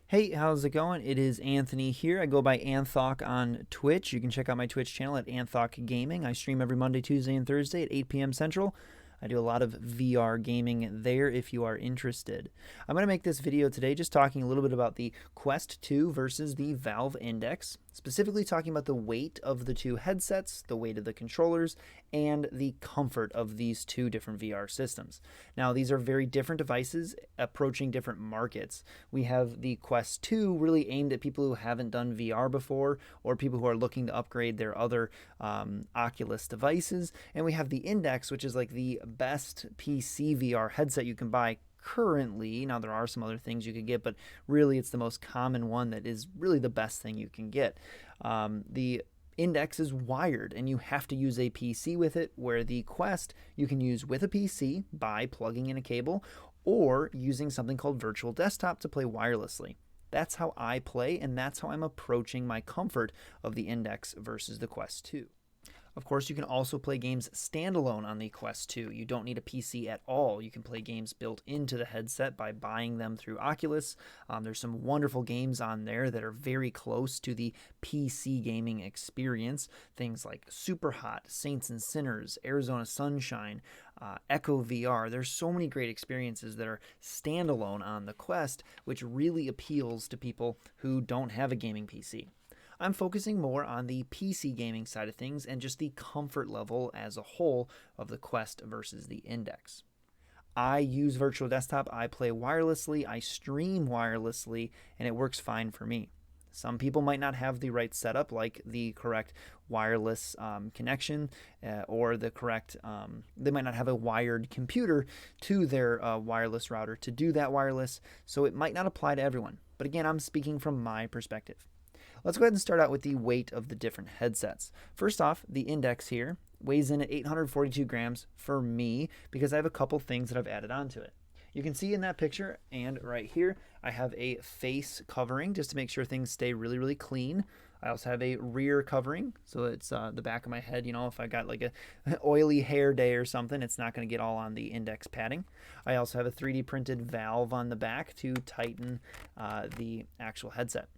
Hey, how's it going? It is Anthony here. I go by Anthok on Twitch. You can check out my Twitch channel at Anthok Gaming. I stream every Monday, Tuesday, and Thursday at 8 p.m. Central. I do a lot of VR gaming there if you are interested. I'm going to make this video today just talking a little bit about the Quest 2 versus the Valve Index, specifically talking about the weight of the two headsets, the weight of the controllers, and the comfort of these two different VR systems. Now, these are very different devices approaching different markets. We have the Quest 2 really aimed at people who haven't done VR before or people who are looking to upgrade their other Oculus devices. And we have the Index, which is like the best PCVR headset you can buy currently. Now, there are some other things you could get, but really it's the most common one that is really the best thing you can get. The Index is wired and you have to use a PC with it, where the Quest you can use with a PC by plugging in a cable or using something called virtual desktop to play wirelessly. That's how I play, and that's how I'm approaching my comfort of the Index versus the Quest 2. Of course, you can also play games standalone on the Quest 2. You don't need a PC at all. You can play games built into the headset by buying them through Oculus. There's some wonderful games on there that are very close to the PC gaming experience. Things like Superhot, Saints and Sinners, Arizona Sunshine, Echo VR. There's so many great experiences that are standalone on the Quest, which really appeals to people who don't have a gaming PC. I'm focusing more on the PC gaming side of things and just the comfort level as a whole of the Quest versus the Index. I use virtual desktop, I play wirelessly, I stream wirelessly, and it works fine for me. Some people might not have the right setup, like the correct wireless connection or the correct, they might not have a wired computer to their wireless router to do that wireless, so it might not apply to everyone. But again, I'm speaking from my perspective. Let's go ahead and start out with the weight of the different headsets. First off, the Index here weighs in at 842 grams for me because I have a couple things that I've added onto it. You can see in that picture and right here, I have a face covering just to make sure things stay really, really clean. I also have a rear covering, so it's the back of my head. You know, if I got like an oily hair day or something, it's not going to get all on the Index padding. I also have a 3D printed valve on the back to tighten the actual headset.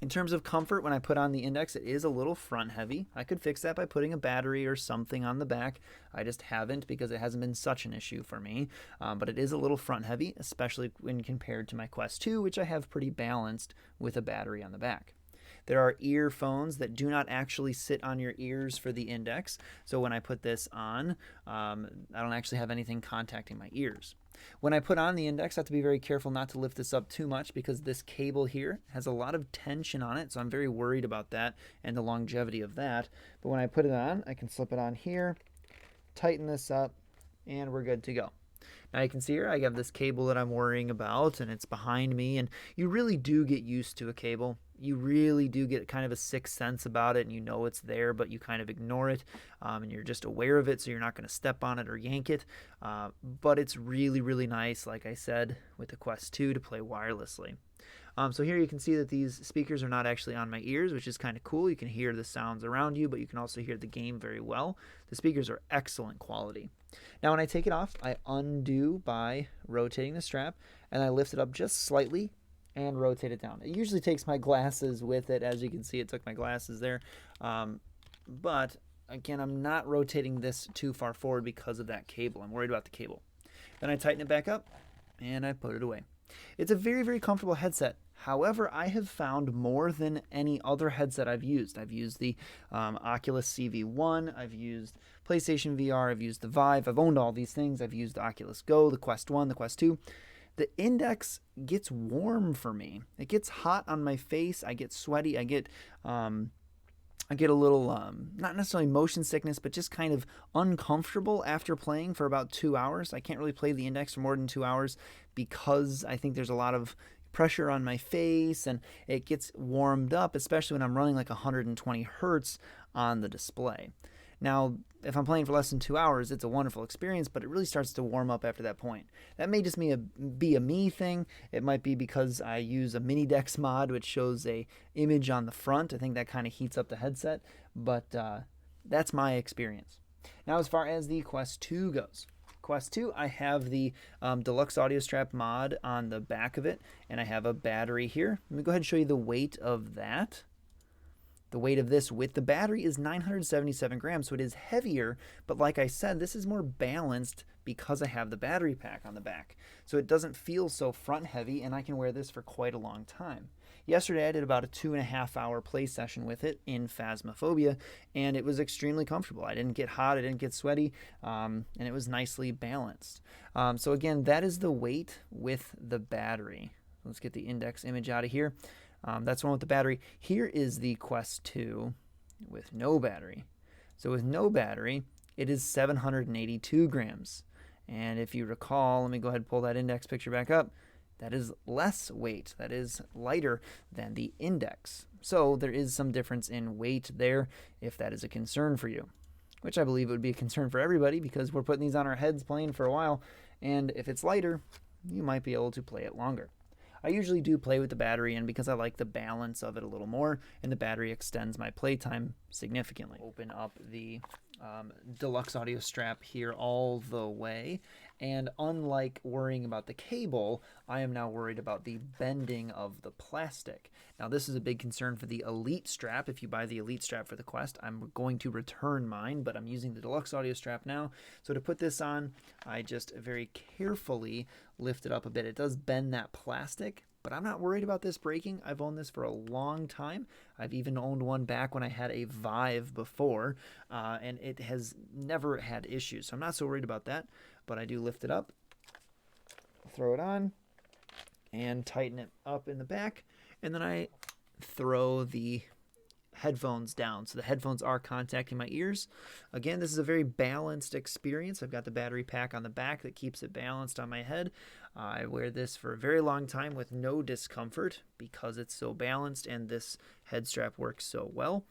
In terms of comfort, when I put on the Index, it is a little front heavy. I could fix that by putting a battery or something on the back. I just haven't because it hasn't been such an issue for me. But it is a little front heavy, especially when compared to my Quest 2, which I have pretty balanced with a battery on the back. There are earphones that do not actually sit on your ears for the Index. So when I put this on, I don't actually have anything contacting my ears. When I put on the Index, I have to be very careful not to lift this up too much because this cable here has a lot of tension on it. So I'm very worried about that and the longevity of that. But when I put it on, I can slip it on here, tighten this up, and we're good to go. Now you can see here I have this cable that I'm worrying about, and it's behind me, and you really do get used to a cable. You really do get kind of a sixth sense about it, and you know it's there, but you kind of ignore it, and you're just aware of it, so you're not going to step on it or yank it. But it's really, really nice, like I said, with the Quest 2 to play wirelessly. So here you can see that these speakers are not actually on my ears, which is kind of cool. You can hear the sounds around you, but you can also hear the game very well. The speakers are excellent quality. Now when I take it off, I undo by rotating the strap, and I lift it up just slightly and rotate it down. It usually takes my glasses with it. As you can see, it took my glasses there. But again, I'm not rotating this too far forward because of that cable. I'm worried about the cable. Then I tighten it back up, and I put it away. It's a very, very comfortable headset. However, I have found more than any other headset I've used. I've used the Oculus CV1, I've used PlayStation VR, I've used the Vive, I've owned all these things. I've used the Oculus Go, the Quest 1, the Quest 2. The Index gets warm for me. It gets hot on my face. I get sweaty. I get a little, not necessarily motion sickness, but just kind of uncomfortable after playing for about 2 hours. I can't really play the Index for more than 2 hours because I think there's a lot of pressure on my face and it gets warmed up, especially when I'm running like 120 hertz on the display. Now, if I'm playing for less than 2 hours, it's a wonderful experience, but it really starts to warm up after that point. That may just be a me thing. It might be because I use a mini Dex mod, which shows a image on the front. I think that kind of heats up the headset, but that's my experience. Now, as far as the Quest 2 goes, Quest 2, I have the deluxe audio strap mod on the back of it, and I have a battery here. Let me go ahead and show you the weight of that. The weight of this with the battery is 977 grams, so it is heavier, but like I said, this is more balanced because I have the battery pack on the back. So it doesn't feel so front heavy, and I can wear this for quite a long time. Yesterday I did about a 2.5 hour play session with it in Phasmophobia, and it was extremely comfortable. I didn't get hot, I didn't get sweaty, and it was nicely balanced. So again, that is the weight with the battery. Let's get the index image out of here. That's the one with the battery. Here is the Quest 2 with no battery. So with no battery, it is 782 grams. And if you recall, let me go ahead and pull that index picture back up. That is less weight. That is lighter than the index. So there is some difference in weight there if that is a concern for you, which I believe it would be a concern for everybody because we're putting these on our heads playing for a while. And if it's lighter, you might be able to play it longer. I usually do play with the battery in because I like the balance of it a little more, and the battery extends my playtime significantly. Open up the deluxe audio strap here all the way, and unlike worrying about the cable, I am now worried about the bending of the plastic. Now this is a big concern for the Elite strap. If you buy the Elite strap for the Quest, I'm going to return mine, but I'm using the deluxe audio strap now. So to put this on, I just very carefully lift it up a bit. It does bend that plastic, but I'm not worried about this breaking. I've owned this for a long time. I've even owned one back when I had a Vive before, and it has never had issues. So I'm not so worried about that, but I do lift it up, throw it on, and tighten it up in the back, and then I throw the headphones down. So the headphones are contacting my ears. Again, this is a very balanced experience. I've got the battery pack on the back that keeps it balanced on my head. I wear this for a very long time with no discomfort because it's so balanced and this head strap works so well.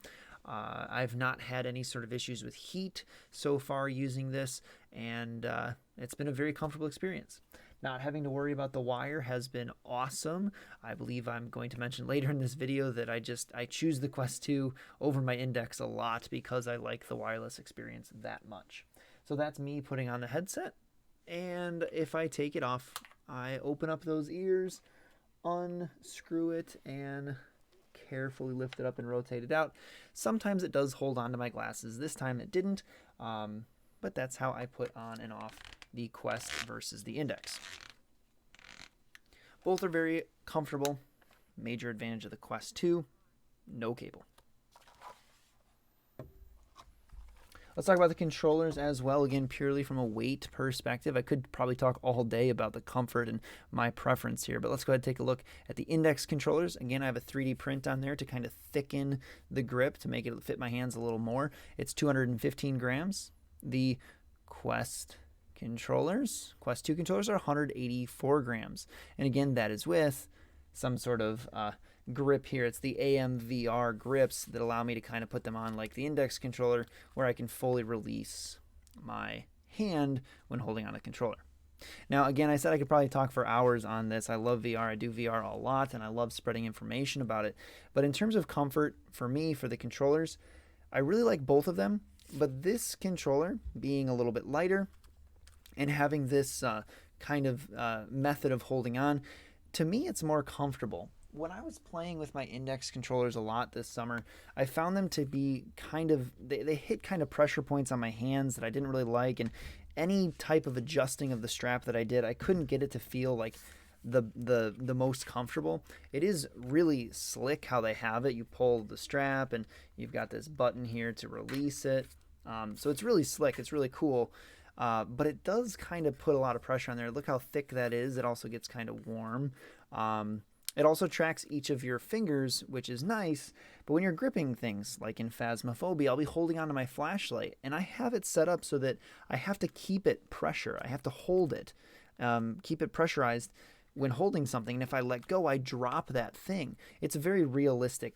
I've not had any sort of issues with heat so far using this, and it's been a very comfortable experience. Not having to worry about the wire has been awesome. I believe I'm going to mention later in this video that I choose the Quest 2 over my Index a lot because I like the wireless experience that much. So that's me putting on the headset, and if I take it off, I open up those ears, unscrew it, and carefully lift it up and rotate it out. Sometimes it does hold on to my glasses. This time it didn't, but that's how I put on and off the Quest versus the Index. Both are very comfortable. Major advantage of the Quest 2, no cable. Let's talk about the controllers as well, again, purely from a weight perspective. I could probably talk all day about the comfort and my preference here, but let's go ahead and take a look at the Index controllers. Again, I have a 3D print on there to kind of thicken the grip to make it fit my hands a little more. It's 215 grams. The Quest 2 controllers are 184 grams. And again, that is with some sort of grip here. It's the AMVR grips that allow me to kind of put them on like the Index controller, where I can fully release my hand when holding on a controller. Now, again, I said I could probably talk for hours on this. I love VR. I do VR a lot, and I love spreading information about it. But in terms of comfort, for me, for the controllers, I really like both of them. But this controller, being a little bit lighter and having this kind of method of holding on, to me, it's more comfortable. When I was playing with my Index controllers a lot this summer, I found them to be kind of, they hit kind of pressure points on my hands that I didn't really like, and any type of adjusting of the strap that I did, I couldn't get it to feel like the most comfortable. It is really slick how they have it. You pull the strap and you've got this button here to release it. So it's really slick. It's really cool. But it does kind of put a lot of pressure on there. Look how thick that is. It also gets kind of warm. It also tracks each of your fingers, which is nice, but when you're gripping things, like in Phasmophobia, I'll be holding onto my flashlight, and I have it set up so that I have to keep it pressure. I have to hold it, keep it pressurized when holding something, and if I let go, I drop that thing. It's a very realistic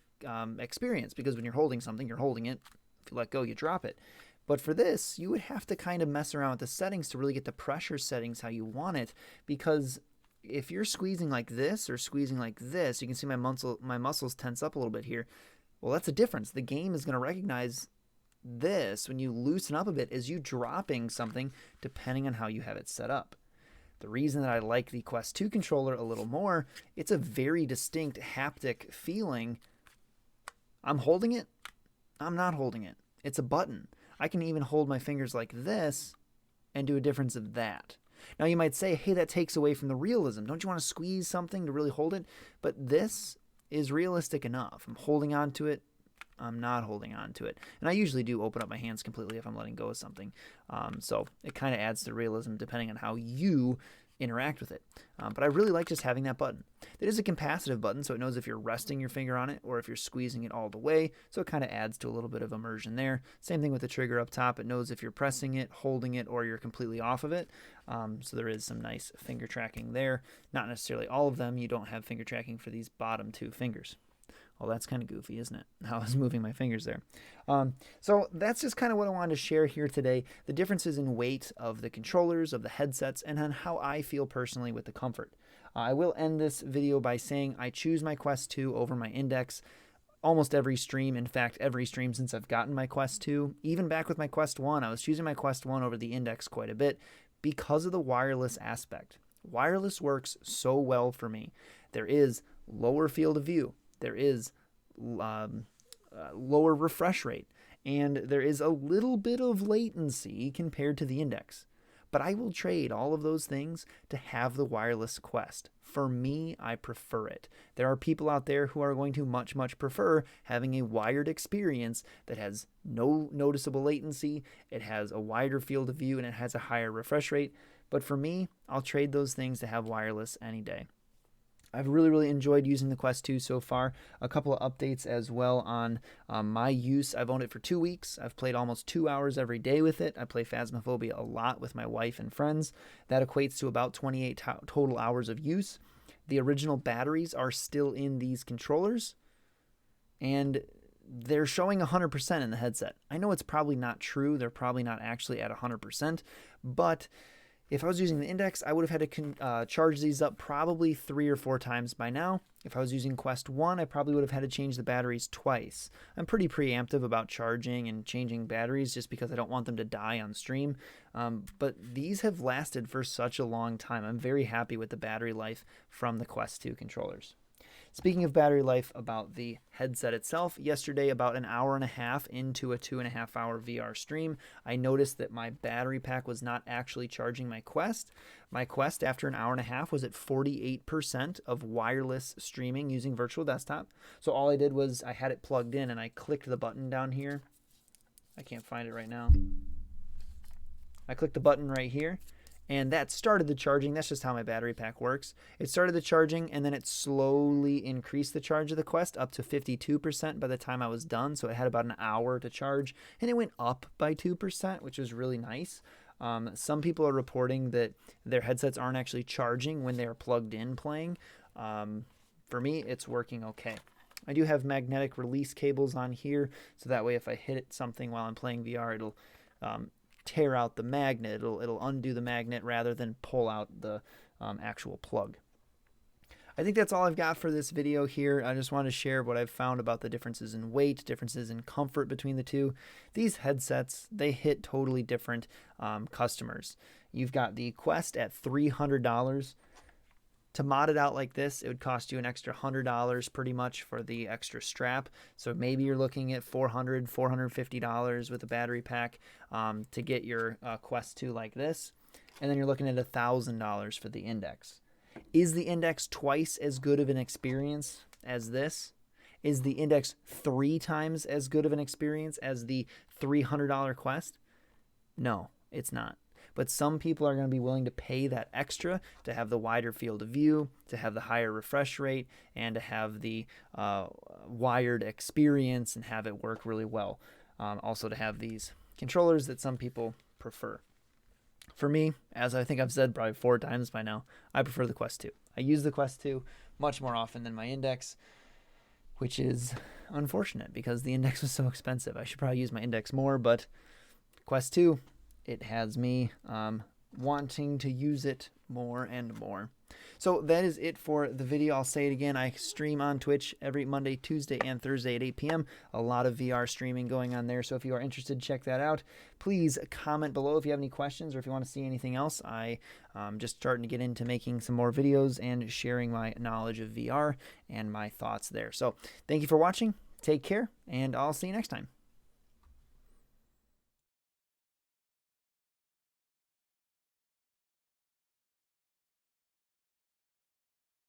experience, because when you're holding something, you're holding it. If you let go, you drop it. But for this, you would have to kind of mess around with the settings to really get the pressure settings how you want it, because if you're squeezing like this or squeezing like this, you can see my muscles tense up a little bit here. Well, that's a difference. The game is going to recognize this, when you loosen up a bit, is you dropping something depending on how you have it set up. The reason that I like the Quest 2 controller a little more, it's a very distinct haptic feeling. I'm holding it, I'm not holding it. It's a button. I can even hold my fingers like this and do a difference of that. Now you might say, hey, that takes away from the realism. Don't you want to squeeze something to really hold it? But this is realistic enough. I'm holding on to it. I'm not holding on to it. And I usually do open up my hands completely if I'm letting go of something. So it kind of adds to realism depending on how you interact with it. But I really like just having that button. It is a capacitive button, so it knows if you're resting your finger on it or if you're squeezing it all the way. So it kind of adds to a little bit of immersion there. Same thing with the trigger up top. It knows if you're pressing it, holding it, or you're completely off of it. So there is some nice finger tracking there. Not necessarily all of them. You don't have finger tracking for these bottom two fingers. Well, that's kind of goofy, isn't it? How I was moving my fingers there. So that's just kind of what I wanted to share here today. The differences in weight of the controllers, of the headsets, and on how I feel personally with the comfort. I will end this video by saying I choose my Quest 2 over my Index almost every stream. In fact, every stream since I've gotten my Quest 2. Even back with my Quest 1, I was choosing my Quest 1 over the Index quite a bit because of the wireless aspect. Wireless works so well for me. There is lower field of view. There is lower refresh rate, and there is a little bit of latency compared to the Index. But I will trade all of those things to have the wireless Quest. For me, I prefer it. There are people out there who are going to much, much prefer having a wired experience that has no noticeable latency, it has a wider field of view, and it has a higher refresh rate. But for me, I'll trade those things to have wireless any day. I've really enjoyed using the Quest 2 so far. A couple of updates as well on my use. I've owned it for 2 weeks. I've played almost 2 hours every day with it. I play Phasmophobia a lot with my wife and friends. That equates to about 28 total hours of use. The original batteries are still in these controllers, and they're showing 100% in the headset. I know it's probably not true. They're probably not actually at 100%, but if I was using the Index, I would have had to charge these up probably 3 or 4 times by now. If I was using Quest 1, I probably would have had to change the batteries twice. I'm pretty preemptive about charging and changing batteries just because I don't want them to die on stream. But these have lasted for such a long time. I'm very happy with the battery life from the Quest 2 controllers. Speaking of battery life, about the headset itself, yesterday about an hour and a half into a 2.5 hour VR stream, I noticed that my battery pack was not actually charging my Quest. My Quest, after an hour and a half, was at 48% of wireless streaming using Virtual Desktop. So all I did was I had it plugged in and I clicked the button down here. I can't find it right now. I clicked the button right here, and that started the charging. That's just how my battery pack works. It started the charging, and then it slowly increased the charge of the Quest up to 52% by the time I was done. So it had about an hour to charge, and it went up by 2%, which was really nice. Some people are reporting that their headsets aren't actually charging when they are plugged in playing. For me, it's working okay. I do have magnetic release cables on here, so that way if I hit something while I'm playing VR, it'll tear out the magnet. It'll undo the magnet rather than pull out the actual plug. I think that's all I've got for this video here. I just wanted to share what I've found about the differences in weight, differences in comfort between the two. These headsets, they hit totally different customers. You've got the Quest at $300. To mod it out like this, it would cost you an extra $100 pretty much for the extra strap. So maybe you're looking at $400, $450 with a battery pack to get your Quest 2 like this. And then you're looking at $1,000 for the Index. Is the Index twice as good of an experience as this? Is the Index 3 times as good of an experience as the $300 Quest? No, it's not. But some people are going to be willing to pay that extra to have the wider field of view, to have the higher refresh rate, and to have the wired experience and have it work really well. Also to have these controllers that some people prefer. For me, as I think I've said probably 4 times by now, I prefer the Quest 2. I use the Quest 2 much more often than my Index, which is unfortunate because the Index was so expensive. I should probably use my Index more, but Quest 2, it has me wanting to use it more and more. So that is it for the video. I'll say it again. I stream on Twitch every Monday, Tuesday, and Thursday at 8 p.m. A lot of VR streaming going on there. So if you are interested, check that out. Please comment below if you have any questions or if you want to see anything else. I'm just starting to get into making some more videos and sharing my knowledge of VR and my thoughts there. So thank you for watching. Take care, and I'll see you next time.